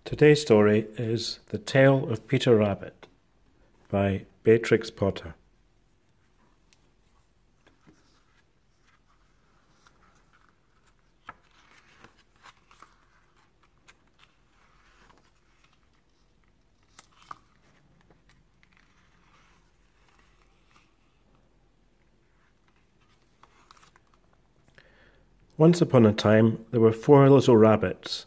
Today's story is The Tale of Peter Rabbit by Beatrix Potter. Once upon a time, there were 4 little rabbits,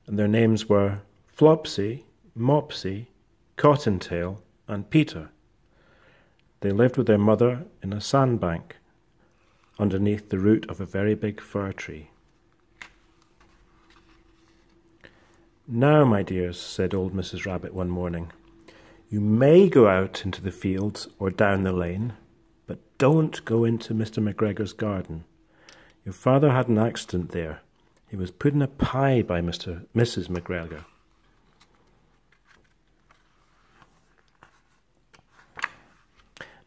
and their names were Flopsy, Mopsy, Cottontail, and Peter. They lived with their mother in a sandbank underneath the root of a very big fir tree. "Now, my dears," said old Mrs. Rabbit one morning, "you may go out into the fields or down the lane, but don't go into Mr. McGregor's garden. Your father had an accident there. He was put in a pie by Mrs. McGregor.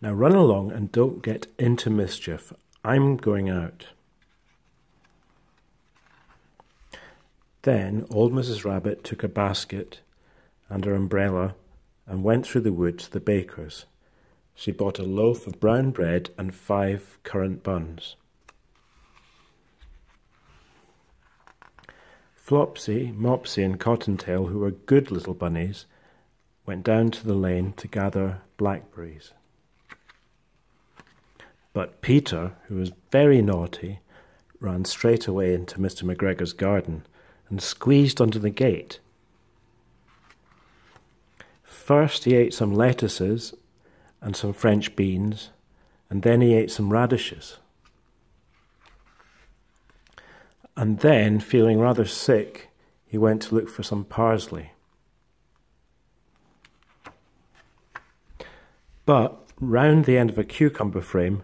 Now run along and don't get into mischief. I'm going out." Then old Mrs. Rabbit took a basket and her umbrella and went through the wood to the baker's. She bought a loaf of brown bread and 5 currant buns. Flopsy, Mopsy, and Cottontail, who were good little bunnies, went down to the lane to gather blackberries. But Peter, who was very naughty, ran straight away into Mr. McGregor's garden and squeezed under the gate. First he ate some lettuces and some French beans, and then he ate some radishes. And then, feeling rather sick, he went to look for some parsley. But round the end of a cucumber frame,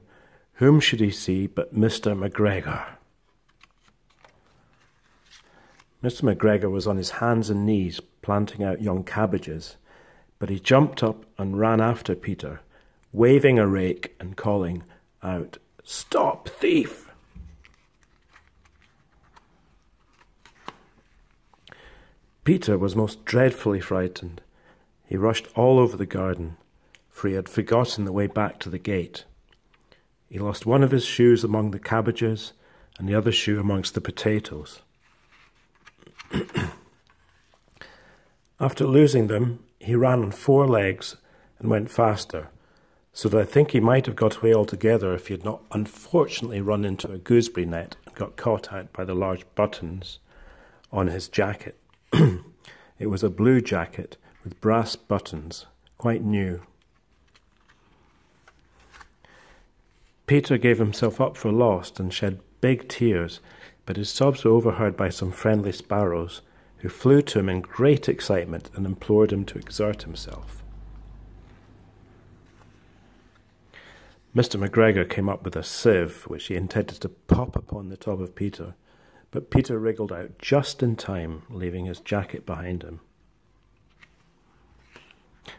whom should he see but Mr. McGregor? Mr. McGregor was on his hands and knees planting out young cabbages, but he jumped up and ran after Peter, waving a rake and calling out, "Stop, thief!" Peter was most dreadfully frightened. He rushed all over the garden, for he had forgotten the way back to the gate. He lost one of his shoes among the cabbages and the other shoe amongst the potatoes. After losing them, he ran on 4 legs and went faster, so that I think he might have got away altogether if he had not unfortunately run into a gooseberry net and got caught out by the large buttons on his jacket. It was a blue jacket with brass buttons, quite new. Peter gave himself up for lost and shed big tears, but his sobs were overheard by some friendly sparrows, who flew to him in great excitement and implored him to exert himself. Mr. McGregor came up with a sieve, which he intended to pop upon the top of Peter, but Peter wriggled out just in time, leaving his jacket behind him,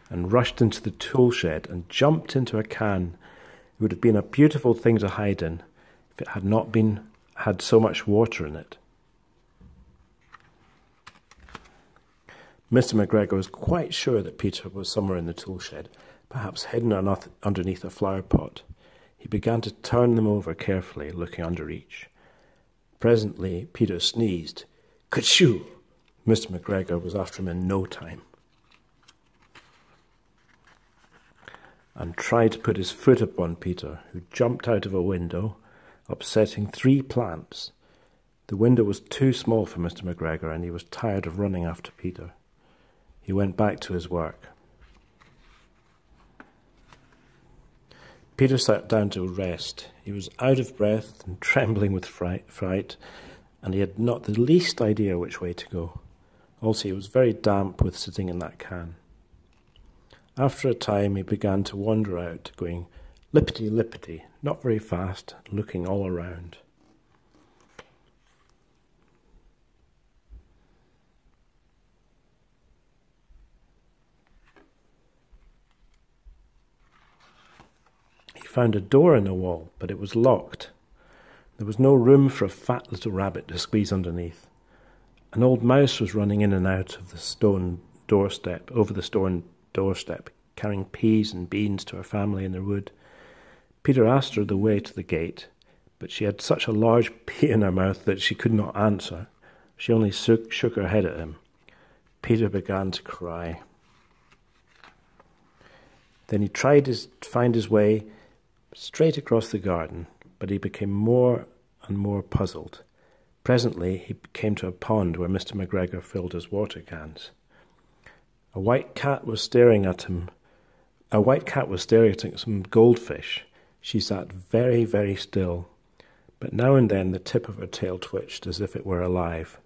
and rushed into the tool shed and jumped into a can. It would have been a beautiful thing to hide in if it had not had so much water in it. Mr. McGregor was quite sure that Peter was somewhere in the tool shed, perhaps hidden underneath a flower pot. He began to turn them over carefully, looking under each. Presently, Peter sneezed. "Kerchoo!" Mr. McGregor was after him in no time, and tried to put his foot upon Peter, who jumped out of a window, upsetting 3 plants. The window was too small for Mr. McGregor, and he was tired of running after Peter. He went back to his work. Peter sat down to rest. He was out of breath and trembling with fright, and he had not the least idea which way to go. Also, he was very damp with sitting in that can. After a time, he began to wander out, going lippity-lippity, not very fast, looking all around. He found a door in the wall, but it was locked. There was no room for a fat little rabbit to squeeze underneath, An old mouse was running in and out of the stone doorstep, over the stone doorstep, carrying peas and beans to her family in the wood. Peter asked her the way to the gate, but she had such a large pea in her mouth that she could not answer. She only shook her head at him. Peter began to cry. Then he tried to find his way straight across the garden, but he became more and more puzzled. Presently he came to a pond where Mr. McGregor filled his water cans. A white cat was staring at some goldfish. She sat very, very still, but now and then the tip of her tail twitched as if it were alive.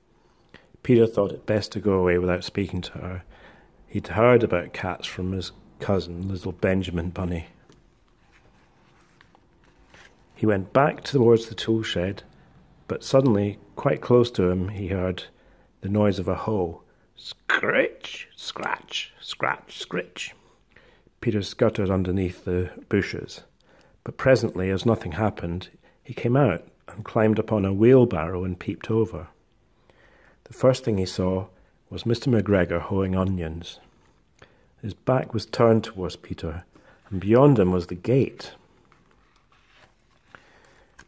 Peter thought it best to go away without speaking to her. He'd heard about cats from his cousin, little Benjamin Bunny. He went back towards the tool shed, but suddenly, quite close to him, he heard the noise of a hoe. Scritch, scratch, scratch, scritch. Peter scuttered underneath the bushes, but presently, as nothing happened, he came out and climbed upon a wheelbarrow and peeped over. The first thing he saw was Mr. McGregor hoeing onions. His back was turned towards Peter, and beyond him was the gate.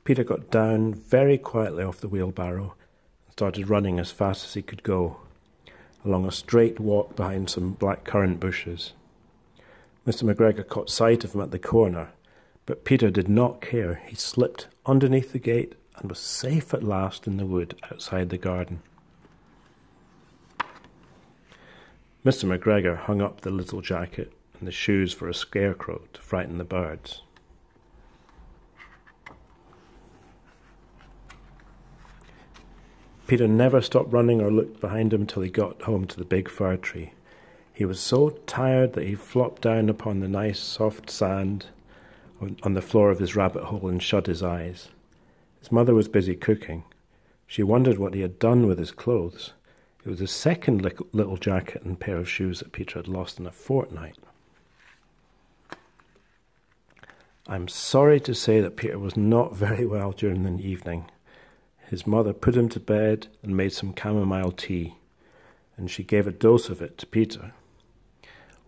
Peter got down very quietly off the wheelbarrow and started running as fast as he could go, along a straight walk behind some black currant bushes. Mr. McGregor caught sight of him at the corner, but Peter did not care. He slipped underneath the gate and was safe at last in the wood outside the garden. Mr. McGregor hung up the little jacket and the shoes for a scarecrow to frighten the birds. Peter never stopped running or looked behind him till he got home to the big fir tree. He was so tired that he flopped down upon the nice soft sand on the floor of his rabbit hole and shut his eyes. His mother was busy cooking. She wondered what he had done with his clothes. It was the second little jacket and pair of shoes that Peter had lost in a fortnight. I'm sorry to say that Peter was not very well during the evening. His mother put him to bed and made some chamomile tea, and she gave a dose of it to Peter.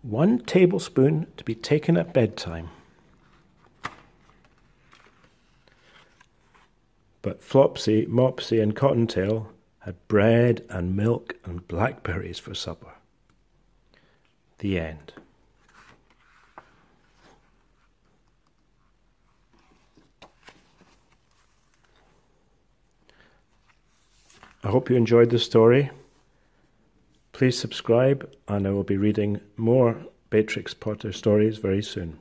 1 tablespoon to be taken at bedtime. But Flopsy, Mopsy and Cottontail had bread and milk and blackberries for supper. The end. I hope you enjoyed the story. Please subscribe, and I will be reading more Beatrix Potter stories very soon.